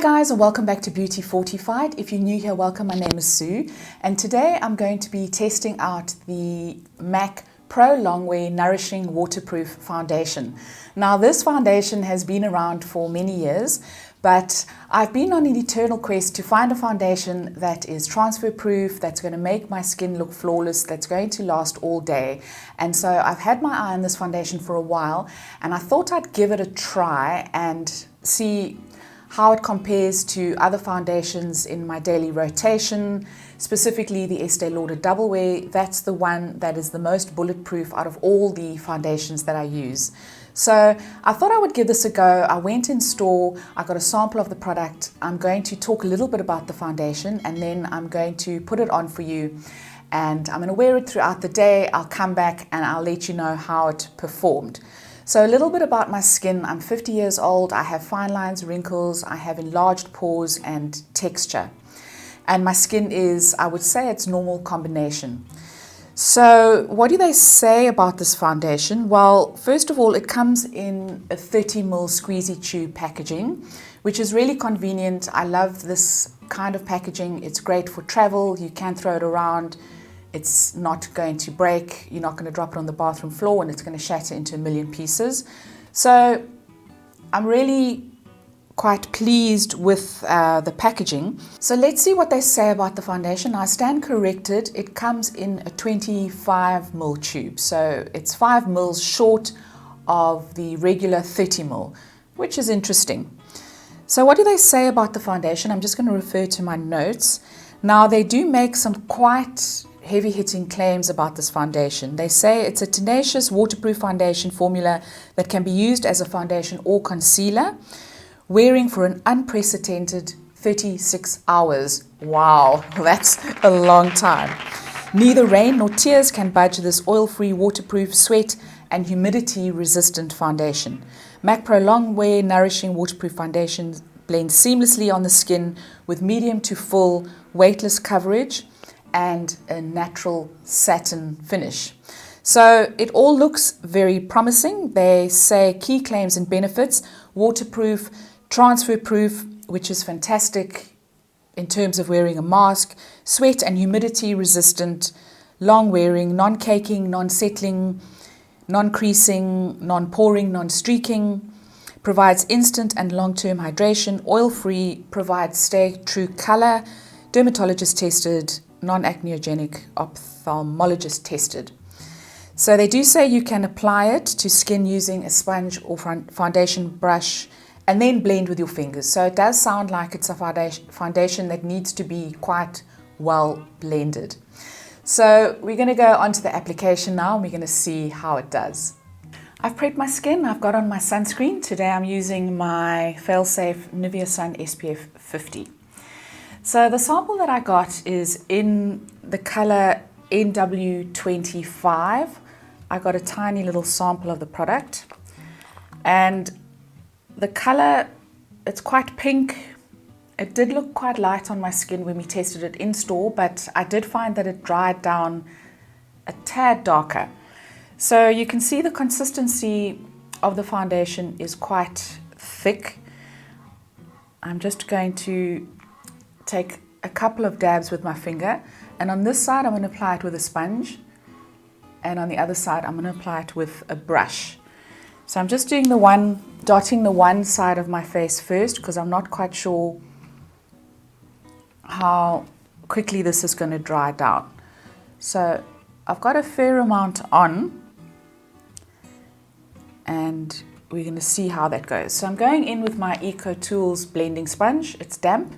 guys, and welcome back to Beauty Fortified. If you're new here, welcome. My name is Sue, and today I'm going to be testing out the MAC Pro Longwear Nourishing Waterproof Foundation. Now, this foundation has been around for many years, but I've been on an eternal quest to find a foundation that is transfer proof, that's going to make my skin look flawless, that's going to last all day. And so I've had my eye on this foundation for a while, and I thought I'd give it a try and see how it compares to other foundations in my daily rotation, specifically the Estee Lauder Double Wear. That's the one that is the most bulletproof out of all the foundations that I use. So I thought I would give this a go. I went in store, I got a sample of the product. I'm going to talk a little bit about the foundation, and then I'm going to put it on for you, and I'm going to wear it throughout the day. I'll come back and I'll let you know how it performed. So a little bit about my skin. I'm 50 years old. I have fine lines, wrinkles, I have enlarged pores and texture. And my skin is, I would say, it's normal combination. So what do they say about this foundation? Well, first of all, it comes in a 30ml squeezy tube packaging, which is really convenient. I love this kind of packaging. It's great for travel. You can throw it around. It's not going to break. You're not going to drop it on the bathroom floor and it's going to shatter into a million pieces. So I'm really quite pleased with the packaging. So let's see what they say about the foundation. I stand corrected. It comes in a 25ml tube. So it's 5 mils short of the regular 30ml, which is interesting. So what do they say about the foundation? I'm just going to refer to my notes. Now, they do make some quite heavy-hitting claims about this foundation. They say it's a tenacious waterproof foundation formula that can be used as a foundation or concealer, wearing for an unprecedented 36 hours. Wow, that's a long time. Neither rain nor tears can budge this oil-free, waterproof, sweat and humidity-resistant foundation. MAC Pro Longwear Nourishing Waterproof Foundation blends seamlessly on the skin with medium to full weightless coverage and a natural satin finish. So it all looks very promising. They say key claims and benefits: waterproof, transfer proof, which is fantastic in terms of wearing a mask, sweat and humidity resistant, long wearing, non-caking, non-settling, non-creasing, non-poring, non-streaking, provides instant and long-term hydration, oil-free, provides stay true color, dermatologist tested, non-acneogenic, ophthalmologist tested. So they do say you can apply it to skin using a sponge or foundation brush and then blend with your fingers. So it does sound like it's a foundation that needs to be quite well blended. So we're going to go on to the application now, and we're going to see how it does. I've prepped my skin. I've got on my sunscreen. Today I'm using my fail-safe Nivea Sun SPF 50. So the sample that I got is in the color NW25. I got a tiny little sample of the product, and the color, it's quite pink. It did look quite light on my skin when we tested it in store, but I did find that it dried down a tad darker. So you can see the consistency of the foundation is quite thick. I'm just going to take a couple of dabs with my finger, and on this side I'm going to apply it with a sponge, and on the other side I'm going to apply it with a brush. So I'm just doing dotting the one side of my face first, because I'm not quite sure how quickly this is going to dry down. So I've got a fair amount on, and we're going to see how that goes. So I'm going in with my Eco Tools blending sponge. It's damp.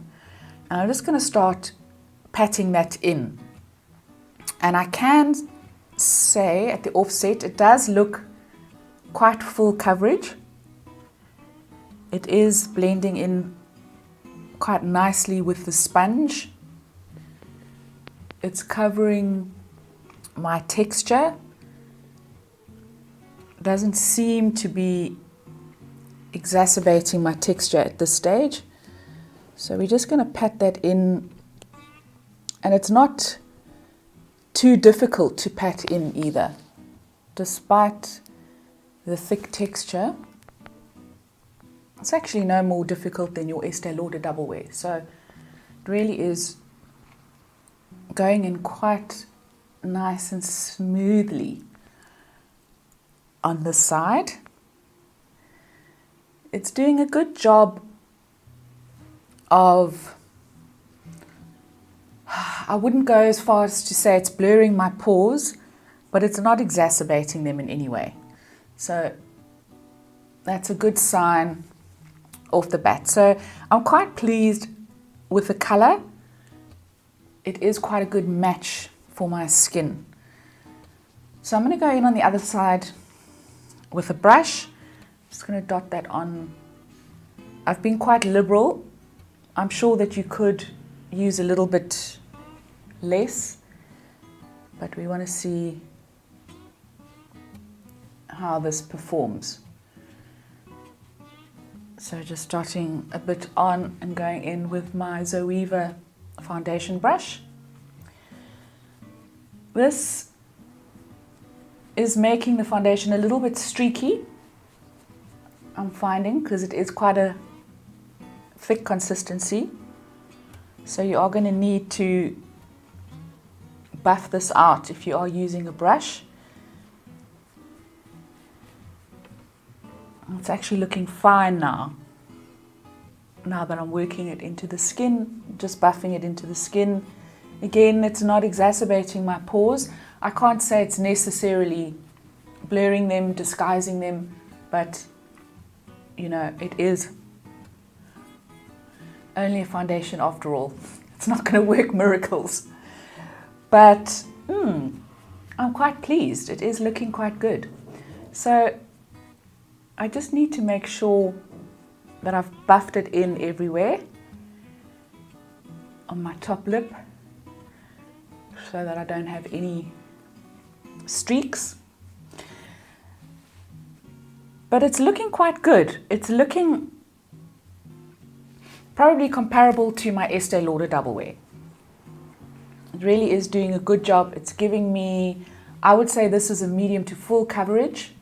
And I'm just going to start patting that in. And I can say at the offset, it does look quite full coverage. It is blending in quite nicely with the sponge. It's covering my texture. It doesn't seem to be exacerbating my texture at this stage. So we're just going to pat that in, and it's not too difficult to pat in either, despite the thick texture. It's actually no more difficult than your Estee Lauder Double Wear. So it really is going in quite nice and smoothly on this side. It's doing a good job of, I wouldn't go as far as to say it's blurring my pores, but it's not exacerbating them in any way. So that's a good sign off the bat. So I'm quite pleased with the color. It is quite a good match for my skin. So I'm going to go in on the other side with a brush. Just going to dot that on. I've been quite liberal. I'm sure that you could use a little bit less, but we want to see how this performs. So just dotting a bit on and going in with my Zoeva foundation brush. This is making the foundation a little bit streaky, I'm finding, because it is quite a thick consistency. So you are going to need to buff this out if you are using a brush. It's actually looking fine now that I'm working it into the skin, just buffing it into the skin. Again, it's not exacerbating my pores. I can't say it's necessarily blurring them, disguising them, but you know, it is only a foundation after all. It's not going to work miracles. But I'm quite pleased. It is looking quite good. So I just need to make sure that I've buffed it in everywhere on my top lip so that I don't have any streaks. But it's looking quite good. It's looking probably comparable to my Estee Lauder Double Wear. It really is doing a good job. It's giving me, I would say this is a medium to full coverage.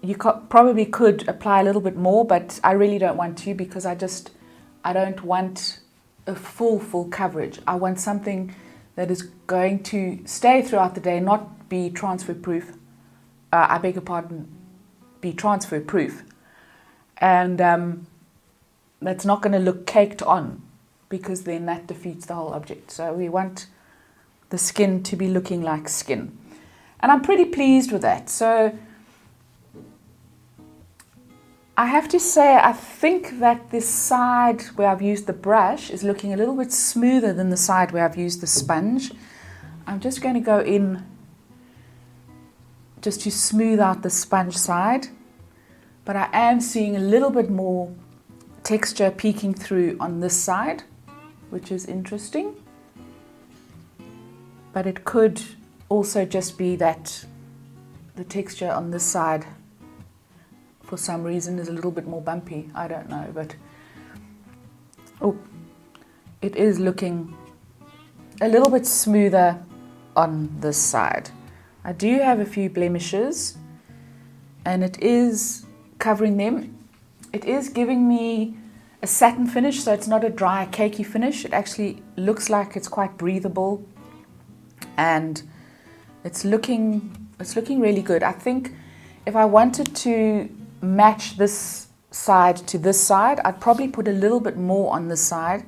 You probably could apply a little bit more, but I really don't want to, because I don't want a full coverage. I want something that is going to stay throughout the day, not be transfer proof. I beg your pardon, be transfer proof. And that's not going to look caked on, because then that defeats the whole object. So we want the skin to be looking like skin. And I'm pretty pleased with that. So I have to say, I think that this side where I've used the brush is looking a little bit smoother than the side where I've used the sponge. I'm just going to go in just to smooth out the sponge side. But I am seeing a little bit more texture peeking through on this side, which is interesting. But it could also just be that the texture on this side for some reason is a little bit more bumpy. I don't know, but it is looking a little bit smoother on this side. I do have a few blemishes and it is covering them. It is giving me a satin finish, so it's not a dry cakey finish. It actually looks like it's quite breathable, and it's looking really good. I think if I wanted to match this side to this side, I'd probably put a little bit more on this side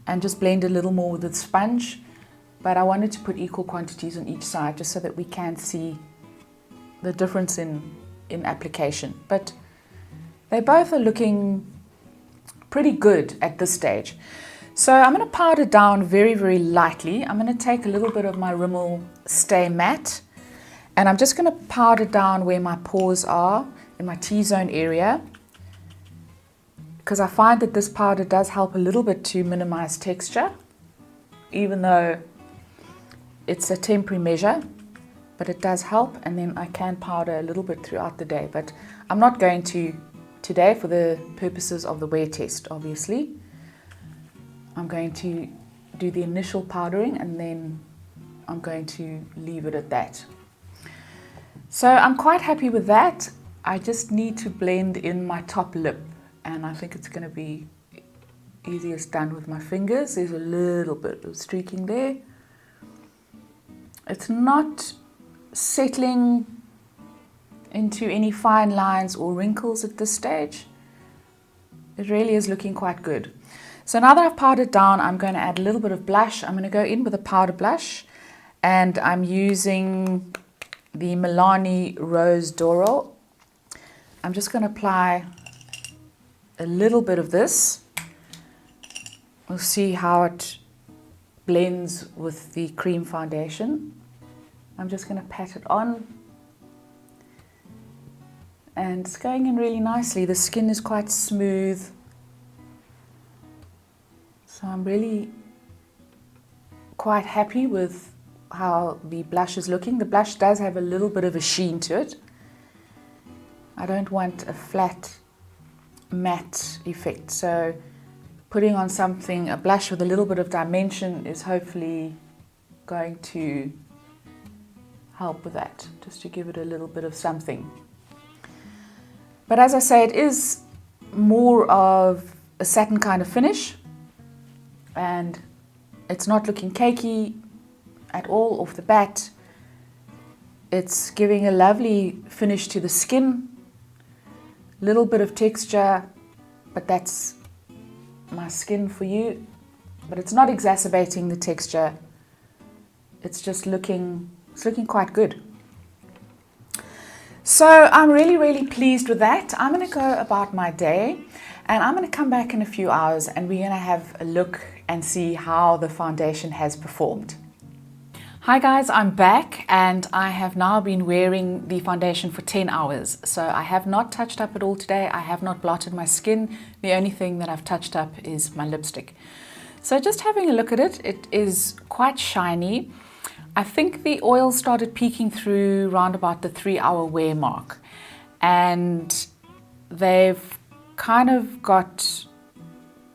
and just blend a little more with the sponge, but I wanted to put equal quantities on each side just so that we can see the difference in application. But they both are looking pretty good at this stage. So I'm going to powder down very, very lightly. I'm going to take a little bit of my Rimmel Stay Matte, and I'm just going to powder down where my pores are in my T-zone area, because I find that this powder does help a little bit to minimize texture, even though it's a temporary measure, but it does help. And then I can powder a little bit throughout the day, but I'm not going to today for the purposes of the wear test. Obviously I'm going to do the initial powdering and then I'm going to leave it at that. So I'm quite happy with that. I just need to blend in my top lip, and I think it's going to be easiest done with my fingers. There's a little bit of streaking there. It's not settling into any fine lines or wrinkles at this stage. It really is looking quite good. So now that I've powdered down, I'm going to add a little bit of blush. I'm going to go in with a powder blush, and I'm using the Milani Rose Doral. I'm just going to apply a little bit of this. We'll see how it blends with the cream foundation. I'm just going to pat it on, and it's going in really nicely. The skin is quite smooth, so I'm really quite happy with how the blush is looking. The blush does have a little bit of a sheen to it. I don't want a flat matte effect, so putting on something, a blush with a little bit of dimension, is hopefully going to help with that, just to give it a little bit of something. But as I say, it is more of a satin kind of finish, and it's not looking cakey at all off the bat. It's giving a lovely finish to the skin, little bit of texture, but that's my skin for you. But it's not exacerbating the texture. It's just looking quite good. So I'm really pleased with that. I'm going to go about my day, and I'm going to come back in a few hours, and we're going to have a look and see how the foundation has performed. Hi guys, I'm back, and I have now been wearing the foundation for 10 hours. So I have not touched up at all today. I have not blotted my skin. The only thing that I've touched up is my lipstick. So just having a look at it, it is quite shiny. I think the oil started peeking through around about the 3-hour wear mark, and they've kind of got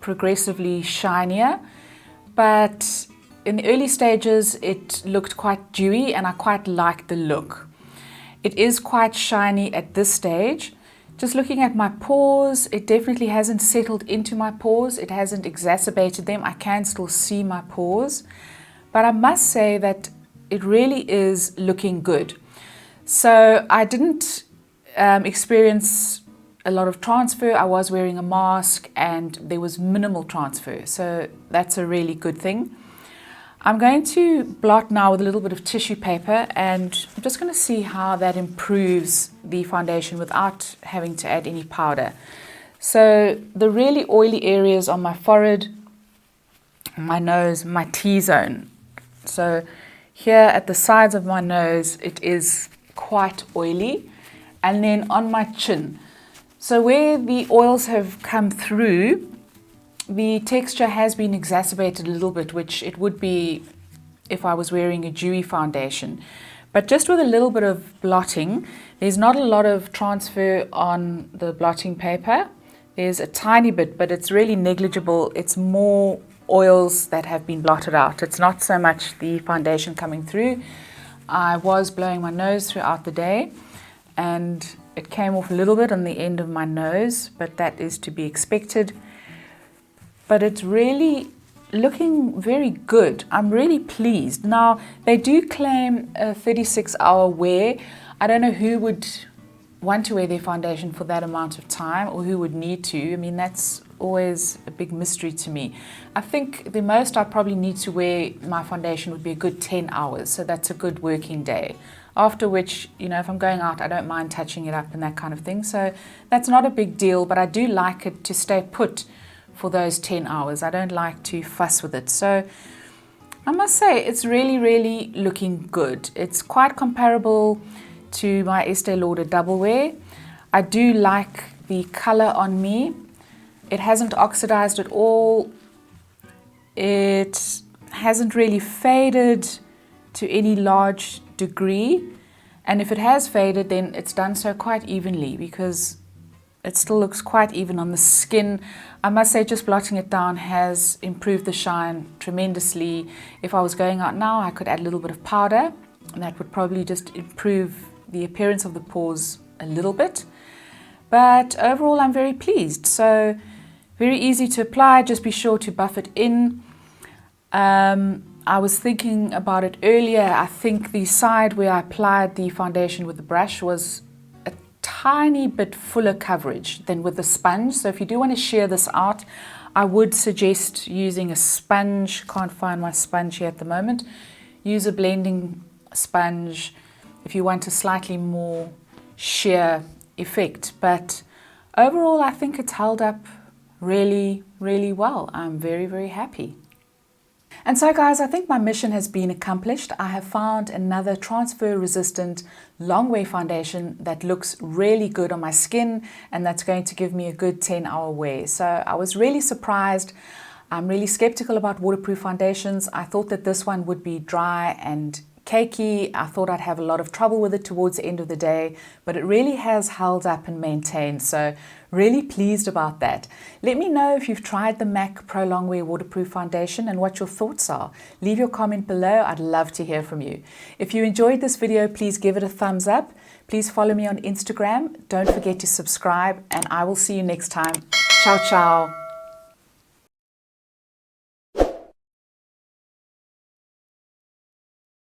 progressively shinier, but in the early stages it looked quite dewy, and I quite liked the look. It is quite shiny at this stage. Just looking at my pores, it definitely hasn't settled into my pores. It hasn't exacerbated them. I can still see my pores, but I must say that it really is looking good. So I didn't experience a lot of transfer. I was wearing a mask and there was minimal transfer, so that's a really good thing. I'm going to blot now with a little bit of tissue paper, and I'm just going to see how that improves the foundation without having to add any powder. So the really oily areas on my forehead, my nose, my T-zone. So here at the sides of my nose, it is quite oily, and then on my chin. So where the oils have come through, the texture has been exacerbated a little bit, which it would be if I was wearing a dewy foundation. But just with a little bit of blotting, there's not a lot of transfer on the blotting paper. There's a tiny bit, but it's really negligible. It's more oils that have been blotted out. It's not so much the foundation coming through. I was blowing my nose throughout the day, and it came off a little bit on the end of my nose, but that is to be expected. But it's really looking very good. I'm really pleased. Now, they do claim a 36-hour wear. I don't know who would want to wear their foundation for that amount of time, or who would need to. I mean, that's always a big mystery to me. I think the most I probably need to wear my foundation would be a good 10 hours. So that's a good working day. After which, you know, if I'm going out, I don't mind touching it up and that kind of thing. So that's not a big deal, but I do like it to stay put for those 10 hours. I don't like to fuss with it. So I must say it's really looking good. It's quite comparable to my Estee Lauder Double Wear. I do like the color on me. It hasn't oxidized at all. It hasn't really faded to any large degree. And if it has faded, then it's done so quite evenly, because it still looks quite even on the skin. I must say, just blotting it down has improved the shine tremendously. If I was going out now, I could add a little bit of powder, and that would probably just improve the appearance of the pores a little bit. but overall I'm very pleased. So very easy to apply, just be sure to buff it in. I was thinking about it earlier. I think the side where I applied the foundation with the brush was a tiny bit fuller coverage than with the sponge. So if you do want to shear this out, I would suggest using a sponge. Can't find my sponge here at the moment. Use a blending sponge if you want a slightly more sheer effect. But overall, I think it's held up really, really well. I'm very, very happy. And so guys, I think my mission has been accomplished. I have found another transfer resistant Longwear foundation that looks really good on my skin, and that's going to give me a good 10-hour wear. So I was really surprised. I'm really skeptical about waterproof foundations. I thought that this one would be dry and cakey. I thought I'd have a lot of trouble with it towards the end of the day, but it really has held up and maintained. So really pleased about that. Let me know if you've tried the MAC Pro Longwear waterproof foundation and what your thoughts are. Leave your comment below. I'd love to hear from you. If you enjoyed this video, please give it a thumbs up. Please follow me on Instagram. Don't forget to subscribe, and I will see you next time. Ciao, ciao.